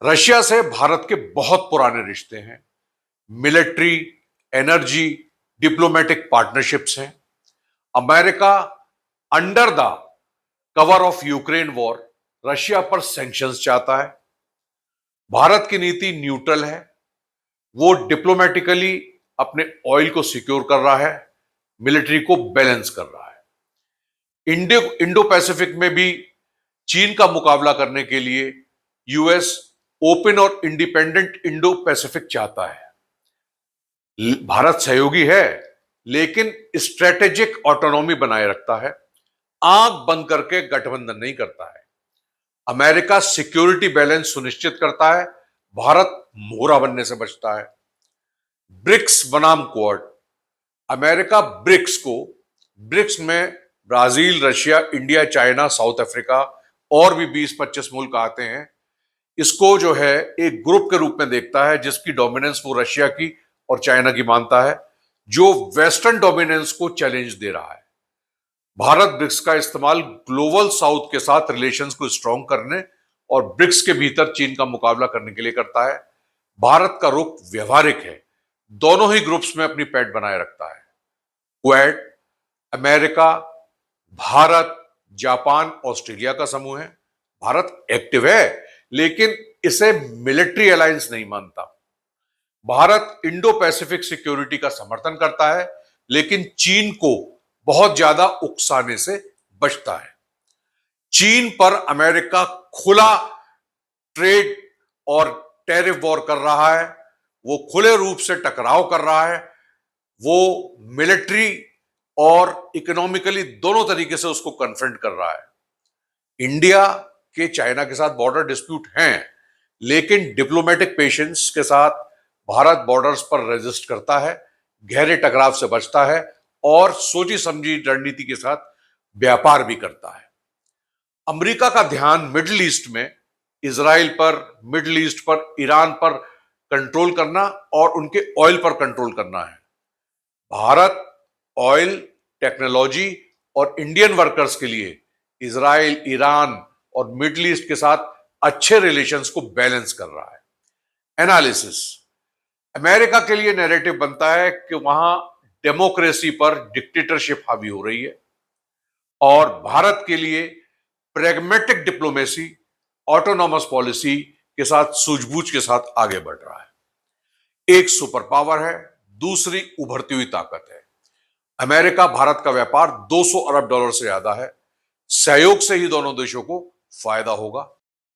Russia से भारत के बहुत पुराने रिश्ते हैं। मिलिट्री, एनर्जी, डिप्लोमेटिक पार्टनरशिप्स हैं। America under the cover of Ukraine war Russia पर सैंक्शंस चाहता है। भारत की नीति न्यूट्रल है। वो डिप्लोमेटिकली अपने ऑयल को सिक्योर कर रहा है, मिलिट्री को बैलेंस कर रहा है। इंडो पैसिफिक में भी चीन का मुकाबला करने के लिए यूएस ओपन और इंडिपेंडेंट इंडो पैसिफिक चाहता है। भारत सहयोगी है, लेकिन स्ट्रेटेजिक ऑटोनॉमी बनाए रखता है। आंख बंद करके गठबंधन नहीं करता है। अमेरिका सिक्योरिटी बैलेंस सुनिश्चित करता है, भारत मोहरा बनने से बचता है। ब्रिक्स बनाम क्वाड, अमेरिका ब्रिक्स में Brazil, Russia, India, China, south Africa और भी 20-25 मुल्क आते हैं। इसको जो है एक ग्रुप के रूप में देखता है जिसकी डोमिनेंस वो रशिया की और चाइना की मानता है, जो वेस्टर्न डोमिनेंस को चैलेंज दे रहा है। भारत ब्रिक्स का इस्तेमाल ग्लोबल साउथ के साथ रिलेशंस को स्ट्रांग करने और ब्रिक्स के भीतर चीन का मुकाबला करने के लिए करता है। भारत का रुख व्यवहारिक है, दोनों ही ग्रुप्स में अपनी पैठ बनाए रखता है। Quad America, Bharat, Japan, Australia का समूह है। भारत एक्टिव है, लेकिन इसे मिलिट्री अलायंस नहीं मानता। भारत इंडो पैसिफिक सिक्योरिटी का समर्थन करता है, लेकिन चीन को बहुत ज्यादा उकसाने से बचता है। चीन पर अमेरिका खुला ट्रेड और टैरिफ वॉर कर रहा है। वो खुले रूप से टकराव कर रहा है। वो मिलिट्री और इकोनॉमिकली दोनों तरीके से उसको कन्फ्रंट कर रहा है। इंडिया के चाइना के साथ बॉर्डर डिस्प्यूट हैं, लेकिन डिप्लोमेटिक पेशेंस के साथ भारत बॉर्डर्स पर रेजिस्ट करता है, गहरे टकराव से बचता है और सोची समझी रणनीति के साथ व्यापार भी करता है। अमेरिका का ध्यान मिडिल ईस्ट में इजराइल पर, मिडिल ईस्ट पर, ईरान पर कंट्रोल करना और उनके ऑयल पर कंट्रोल करना है। भारत ऑयल, टेक्नोलॉजी और इंडियन वर्कर्स के लिए इजराइल, ईरान और मिडिल ईस्ट के साथ अच्छे रिलेशंस को बैलेंस कर रहा है। एनालिसिस, अमेरिका के लिए नैरेटिव बनता है कि वहां डेमोक्रेसी पर डिक्टेटरशिप हावी हो रही है और भारत के लिए प्रेगमेटिक डिप्लोमेसी, ऑटोनॉमस पॉलिसी के साथ सूझबूझ के साथ आगे बढ़ रहा है। एक सुपर पावर है, दूसरी उभरती हुई ताकत है। अमेरिका भारत का व्यापार $200 अरब से ज्यादा है। सहयोग से ही दोनों देशों को फायदा होगा।